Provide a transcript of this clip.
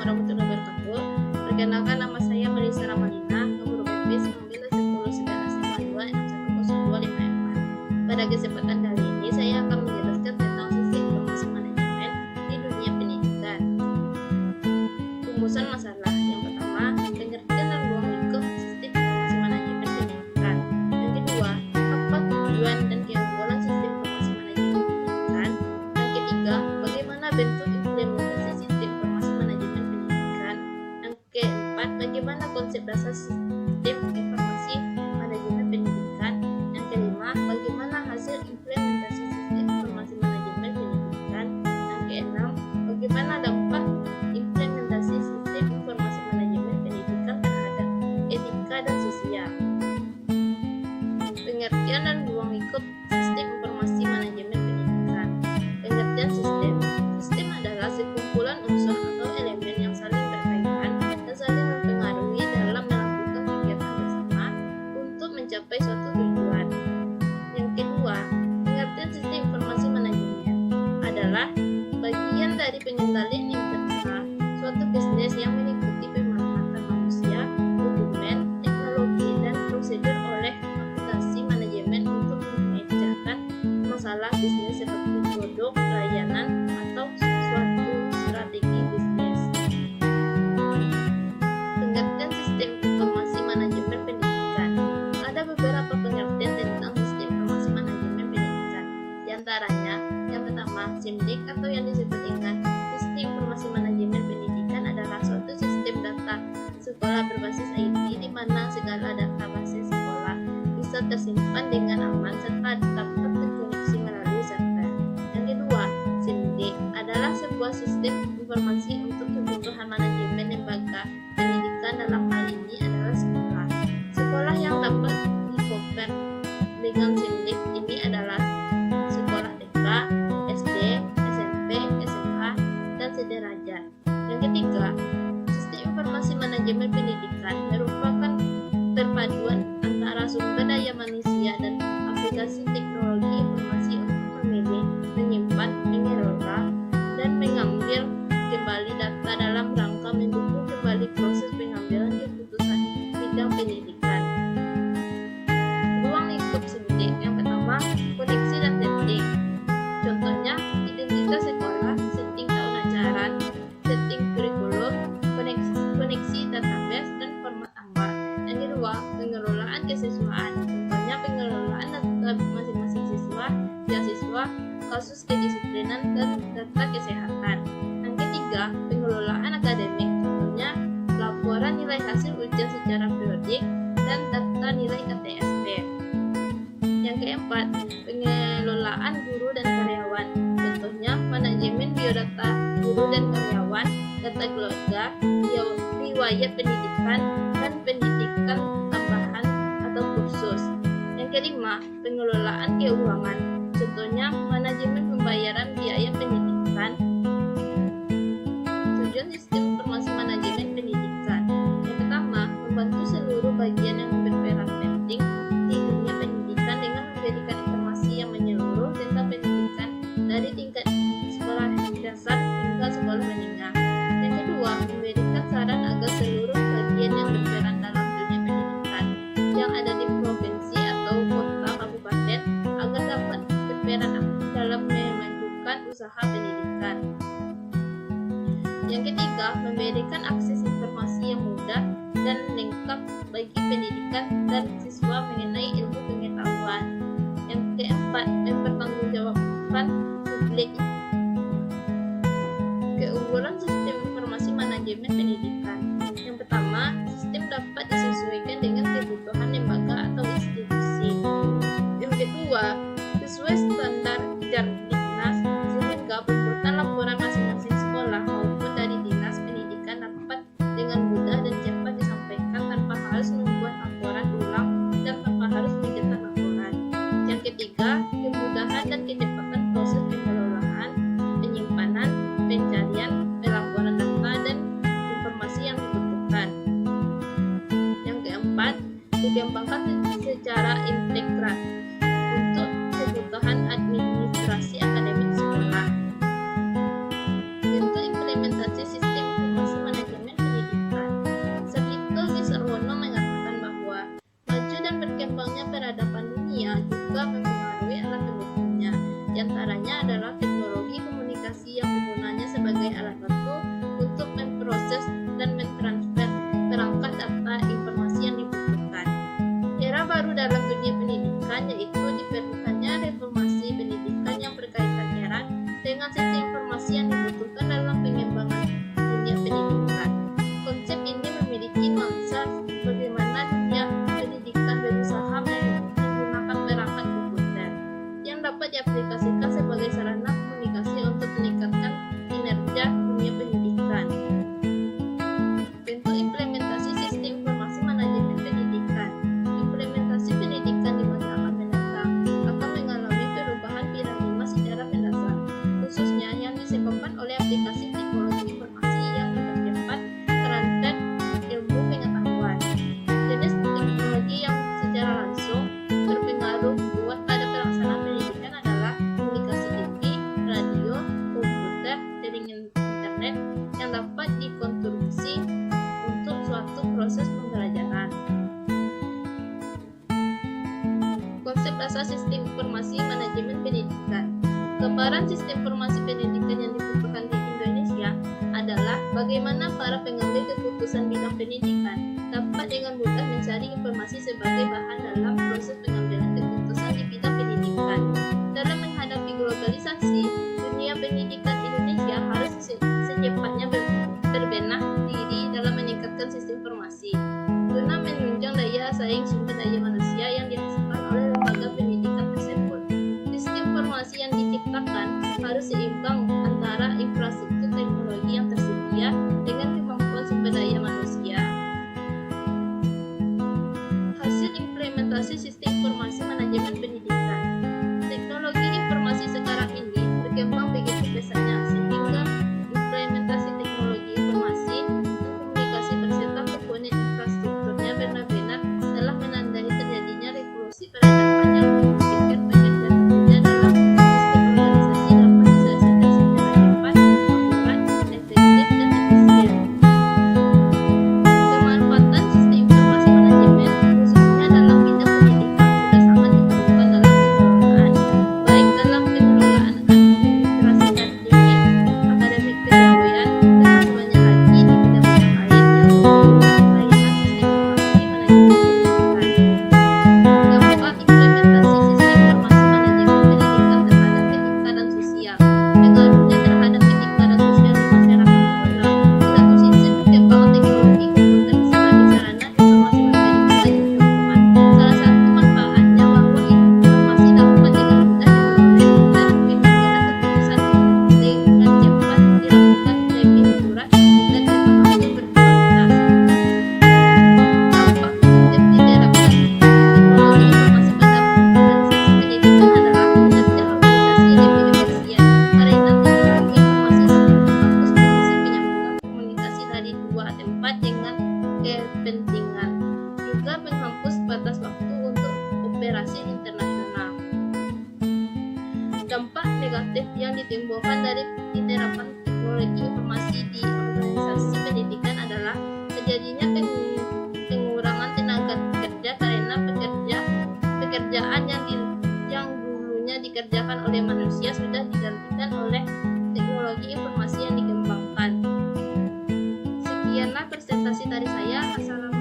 warahmatullahi wabarakatuh. Perkenalkan, nama saya Melisa Ramalina, nomor BP 9101952610254. Pada kesempatan kali ini saya akan menjelaskan tentang sistem informasi manajemen di dunia pendidikan. Rumusan masalah yang pertama, pengertian dan ruang lingkup sistem informasi manajemen pendidikan. Yang kedua, apa tujuan dan keunggulan sistem informasi manajemen pendidikan. Yang ketiga, bagaimana bentuk implementasi sistem informasi manajemen pendidikan. Yang keempat, bagaimana konsep dasar sistem informasi manajemen pendidikan. Yang kelima, bagaimana hasil implementasi sistem informasi manajemen pendidikan. Yang keenam, bagaimana dampak implementasi sistem informasi manajemen pendidikan terhadap etika dan sosial. Pengertian dan ruang lingkup sistem informasi manajemen pendidikan. Pengertian sistem. Sistem adalah sekumpulan unsur atau elemen yang saling berkaitan dan saling mempengaruhi dalam melakukan kegiatan bersama untuk mencapai suatu tujuan. Yang kedua, pengertian sistem informasi manajemen adalah bagian dari pengendalian internal suatu bisnis yang meliputi pemanfaatan manusia, dokumen, teknologi, dan prosedur oleh aplikasi manajemen untuk memecahkan masalah bisnis seperti produk, layanan, atau suatu strategi bisnis. Pengertian sistem informasi manajemen pendidikan. Ada beberapa pengertian tentang sistem informasi manajemen pendidikan. Di antaranya, yang pertama, SIMDIK atau yang disebut dengan sistem informasi manajemen pendidikan adalah suatu sistem data sekolah berbasis IT di mana segala data basis sekolah bisa tersimpan dengan aman serta dapat terkoneksi melalui server. Yang kedua, SIMDIK adalah sebuah sistem informasi untuk kebutuhan manajemen lembaga pendidikan, dalam hal ini adalah sekolah. Sekolah yang dapat di-cover dengan SIMDIK ini adalah sekolah TK, SD, SMP, SMA, dan sederajat. Yang ketiga, sistem informasi manajemen pendidikan merupakan perpaduan antara sumber daya manusia dan aplikasi teknologi informasi untuk memilih, menyimpan, mengelola, dan mengambil kembali data dalam rangka mendukung kembali proses pengambilan keputusan bidang pendidikan. Ruang lingkup SIMDIK yang pertama, koneksi dan setting. Contohnya, identitas sekolah, setting tahun ajaran, setting kurikulum, koneksi database, dan format amal. Yang kedua, pengelolaan kesiswaan. Contohnya, pengelolaan data masing-masing siswa, beasiswa, kasus kedisiplinan, dan data kesehatan. Yang ketiga, pengelolaan akademik. Contohnya, laporan nilai hasil ujian secara periodik dan data nilai KTSP. Yang keempat, pengelolaan guru dan karyawan. Contohnya, manajemen biodata guru dan karyawan, data keluarga, riwayat pendidikan, dan pendidikan tambahan atau kursus. Yang kelima, pengelolaan keuangan. Contohnya, manajemen pembayaran biaya pendidikan. Tujuan sistem informasi manajemen pendidikan. Yang pertama, membantu seluruh bagian yang berperan penting di dunia pendidikan dengan memberikan informasi yang menyeluruh tentang pendidikan dari tingkat sekolah dasar hingga sekolah menengah. Yang kedua, memberikan saran agar seluruh bagian yang berperan dalam dunia pendidikan yang ada di provinsi atau kota kabupaten agar dapat berperan aktif dalam memajukan usaha pendidikan. Yang ketiga, memberikan akses informasi yang mudah dan lengkap bagi pendidikan dan siswa mengenai ilmu pengetahuan. Yang keempat, mempertanggungjawabkan publik. Keunggulan sistem informasi manajemen pendidikan. Yang pertama, sistem dapat disesuaikan dengan kebutuhan lembaga atau institusi. Yang kedua, sesuai standar Diknas, sehingga pembuatan laporan masing-masing sekolah maupun dari dinas pendidikan dapat dengan mudah dan cepat disampaikan tanpa harus membuat laporan ulang dan tanpa harus mencetak laporan. Yang ketiga, kemudahan dan kecepatan proses pengelolaan. aplikasi teknologi informasi yang mempercepat perangkat ilmu pengetahuan. Jenis teknologi yang secara langsung berpengaruh kuat pada pelaksanaan pendidikan adalah komunikasi tinggi, radio, komputer, jaringan internet yang dapat dikonstruksi untuk suatu proses pembelajaran. Konsep dasar sistem informasi manajemen pendidikan. Gambaran sistem informasi pendidikan yang dibutuhkan di Indonesia adalah bagaimana para pengambil keputusan bidang pendidikan dapat dengan mudah mencari informasi sebagai bahan dalam proses pengambilan keputusan di bidang pendidikan. Dalam menghadapi globalisasi, dunia pendidikan Indonesia harus secepatnya berbenah diri dalam meningkatkan sistem informasi guna menunjang daya saing sumber daya manusia yang dihasilkan oleh lembaga pendidikan tersebut. Sistem informasi yang diciptakan harus seimbang antara infrastruktur teknologi yang tersedia dengan kemampuan sumber daya manusia. Hasil implementasi sistem informasi manajemen pendidikan. Teknologi informasi sekarang ini berkembang begitu pesatnya sehingga implementasi teknologi informasi dan komunikasi berserta komponen infrastrukturnya benar-benar telah menandai terjadinya revolusi peradaban yang memungkinkan pekerjaan pekerja dalam sistem organisasi dapat diselesaikan secara cepat, akurat, efektif, dan efisien. Kemanfaatan sistem informasi manajemen khususnya dalam bidang pendidikan sudah sangat diperlukan dalam pengelolaan, baik dalam pengelolaan administrasi akademik kepegawaian, dan semuanya lagi di bidang-bidang lain yang membutuhkan layanan sistem informasi manajemen pendidikan. Dampak implementasi sistem informasi manajemen pendidikan terhadap etika dan sosial. Pengaruhnya terhadap etika dan sosial di masyarakat adalah di satu sisi perkembangan teknologi komputer sebagai sarana informasi memberikan keuntungan. Salah satu manfaatnya bahwa informasi dapat dengan mudah diperoleh dan pengambilan keputusan dengan cepat dilakukan lebih akurat dan pemahaman yang berkualitas. Dampak positif diterapkan teknologi informasi pada organisasi pendidikan adalah kinerja organisasi lebih efisien karena teknologi informasi dapat menghapus fungsi penyambungan komunikasi dari dua tempat dengan kepentingan, juga menghapus batas waktu untuk operasi internasional. Dampak negatif yang ditimbulkan dari penerapan teknologi informasi di organisasi pendidikan adalah terjadinya pengurangan tenaga kerja karena pekerjaan yang dulunya dikerjakan oleh manusia sudah digantikan oleh teknologi informasi yang dikembangkan. Sekianlah presentasi dari saya. Assalamualaikum.